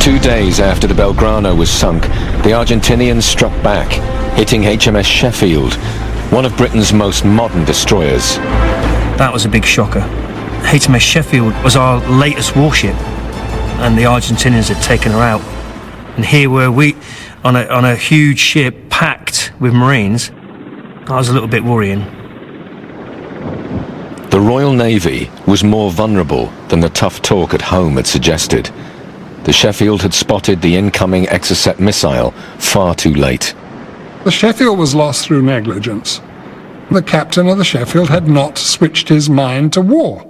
2 days after the Belgrano was sunk, the Argentinians struck back, hitting HMS Sheffield, one of Britain's most modern destroyers. That was a big shocker. HMS Sheffield was our latest warship, and the Argentinians had taken her out. And here were we on a huge ship packed with Marines. That was a little bit worrying. The Royal Navy was more vulnerable than the tough talk at home had suggested. The Sheffield had spotted the incoming Exocet missile far too late. The Sheffield was lost through negligence. The captain of the Sheffield had not switched his mind to war.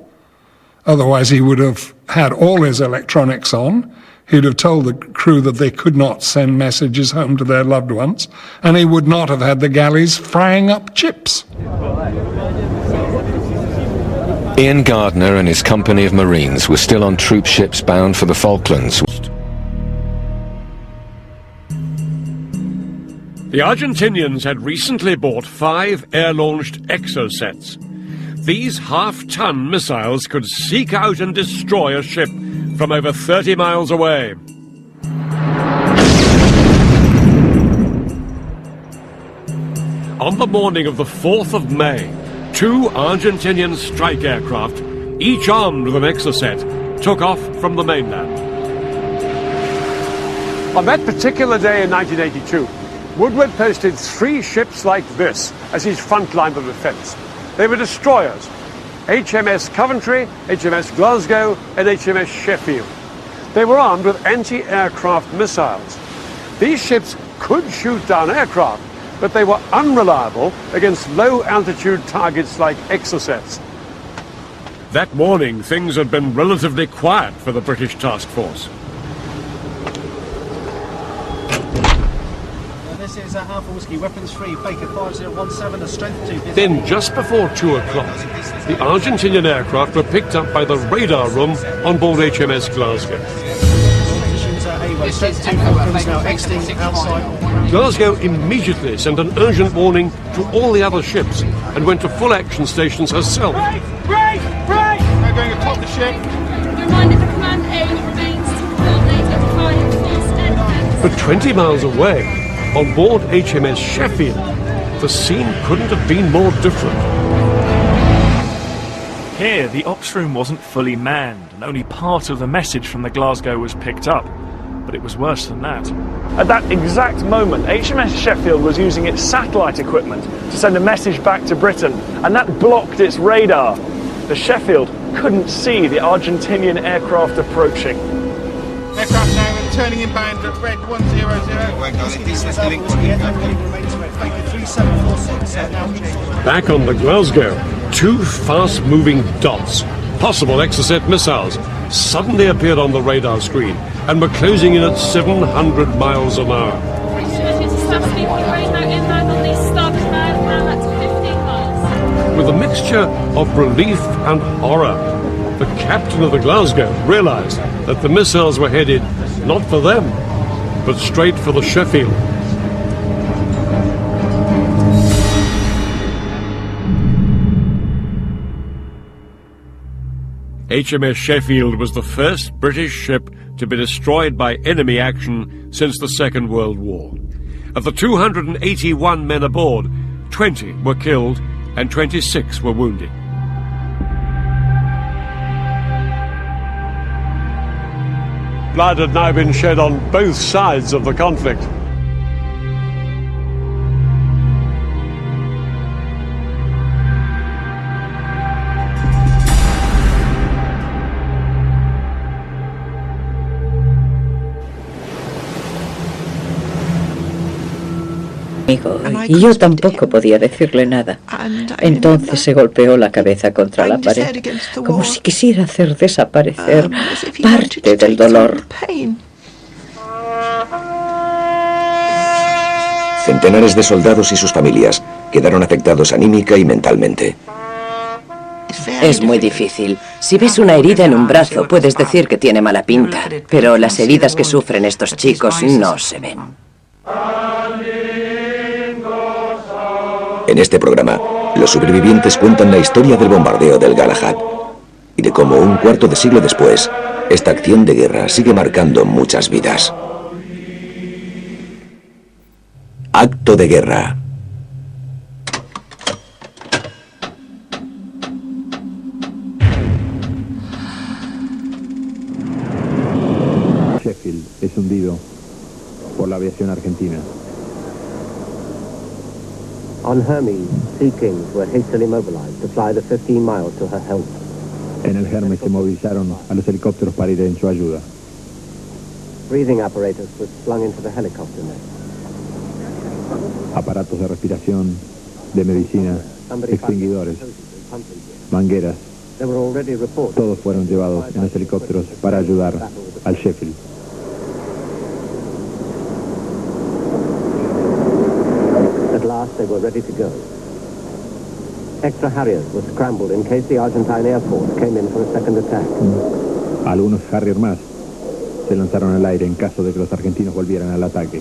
Otherwise he would have had all his electronics on, he'd have told the crew that they could not send messages home to their loved ones, and he would not have had the galleys frying up chips. Ian Gardner and his company of Marines were still on troop ships bound for the Falklands. The Argentinians had recently bought 5 air-launched Exocets. These half-ton missiles could seek out and destroy a ship from over 30 miles away. On the morning of the 4th of May, 2 Argentinian strike aircraft, each armed with an Exocet, took off from the mainland. On that particular day in 1982, Woodward posted 3 ships like this as his front line of defence. They were destroyers: HMS Coventry, HMS Glasgow and HMS Sheffield. They were armed with anti-aircraft missiles. These ships could shoot down aircraft, but they were unreliable against low-altitude targets like Exocets. That morning, things had been relatively quiet for the British task force. This is Alpha Whiskey, weapons free, Baker 5017, a strength 2. Then, just before 2 o'clock, the Argentinian aircraft were picked up by the radar room on board HMS Glasgow. Glasgow immediately sent an urgent warning to all the other ships and went to full action stations herself. Break! We're going atop the ship. Reminder for Command A remains to coordinate and fire full steadfast. But 20 miles away, on board HMS Sheffield, the scene couldn't have been more different. Here, the ops room wasn't fully manned, and only part of the message from the Glasgow was picked up. But it was worse than that. At that exact moment, HMS Sheffield was using its satellite equipment to send a message back to Britain, and that blocked its radar. The Sheffield couldn't see the Argentinian aircraft approaching. Aircraft now turning inbound at red 100. Back on the Glasgow, 2 fast-moving dots, possible Exocet missiles, suddenly appeared on the radar screen and were closing in at 700 miles an hour. With a mixture of relief and horror, the captain of the Glasgow realized that the missiles were headed not for them, but straight for the Sheffield. HMS Sheffield was the first British ship to be destroyed by enemy action since the Second World War. Of the 281 men aboard, 20 were killed and 26 were wounded. Blood had now been shed on both sides of the conflict. Y yo tampoco podía decirle nada. Entonces se golpeó la cabeza contra la pared, como si quisiera hacer desaparecer parte del dolor. Centenares de soldados y sus familias quedaron afectados anímica y mentalmente. Es muy difícil. Si ves una herida en un brazo, puedes decir que tiene mala pinta, pero las heridas que sufren estos chicos no se ven. En este programa, los supervivientes cuentan la historia del bombardeo del Galahad y de cómo un cuarto de siglo después, Esta acción de guerra sigue marcando muchas vidas. Acto de guerra. Sheffield es hundido por la aviación argentina. On Hermes, Sea Kings were hastily mobilized to fly the 15 miles to her help. En el Hermes se movilizaron a los helicópteros para ir en su ayuda. Breathing apparatus was slung into the helicopter net. Aparatos de respiración, de medicina, extinguidores, mangueras, todos fueron llevados en los helicópteros para ayudar al Sheffield. At last they were ready to go. Extra Harriers were scrambled in case the Argentine Air Force came in for a second attack. Algunos Harrier más se lanzaron al aire en caso de que los argentinos volvieran al ataque.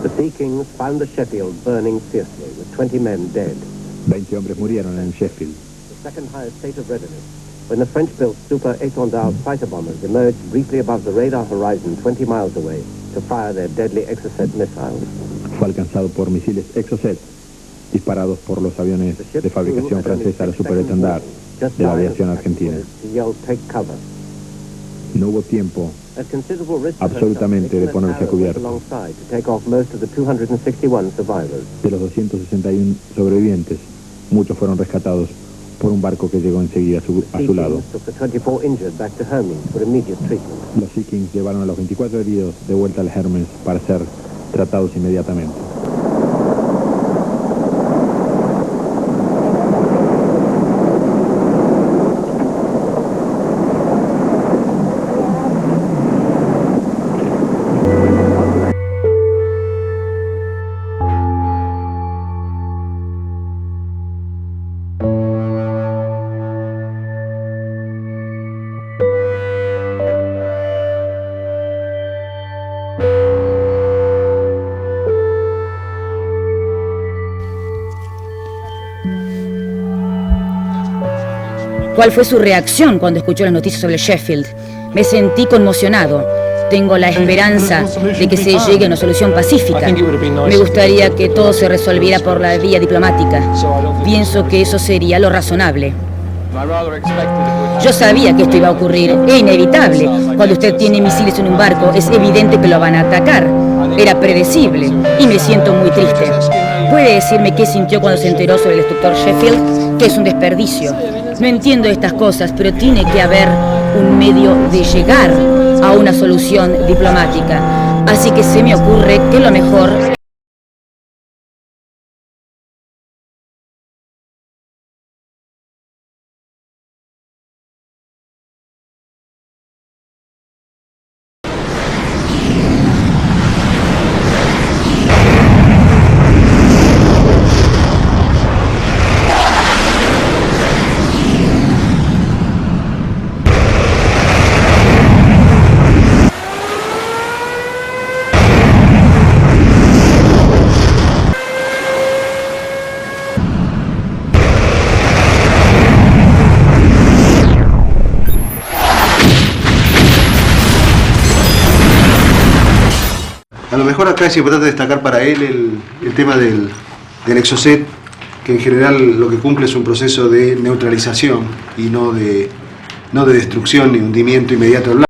The Sea Kings found the Sheffield burning fiercely, with 20 men dead. 20 hombres murieron en Sheffield. The second highest state of readiness, when the French-built Super Étendard fighter bombers emerged briefly above the radar horizon 20 miles away to fire their deadly Exocet missiles. Fue alcanzado por misiles Exocet, disparados por los aviones de fabricación francesa, la Super Étendard, de la aviación argentina. No hubo tiempo absolutamente de ponerse a cubierto. De los 261 sobrevivientes, muchos fueron rescatados por un barco que llegó enseguida a su lado. Los Sea Kings llevaron a los 24 heridos de vuelta al Hermes para ser tratados inmediatamente. ¿Cuál fue su reacción cuando escuchó las noticias sobre Sheffield? Me sentí conmocionado. Tengo la esperanza de que se llegue a una solución pacífica. Me gustaría que todo se resolviera por la vía diplomática. Pienso que eso sería lo razonable. Yo sabía que esto iba a ocurrir. Es inevitable. Cuando usted tiene misiles en un barco, es evidente que lo van a atacar. Era predecible y me siento muy triste. ¿Puede decirme qué sintió cuando se enteró sobre el Destructor Sheffield? Que es un desperdicio. No entiendo estas cosas, pero tiene que haber un medio de llegar a una solución diplomática. Así que se me ocurre que lo mejor... A lo mejor acá es importante destacar para él el tema del Exocet, que en general lo que cumple es un proceso de neutralización y no de destrucción ni hundimiento inmediato del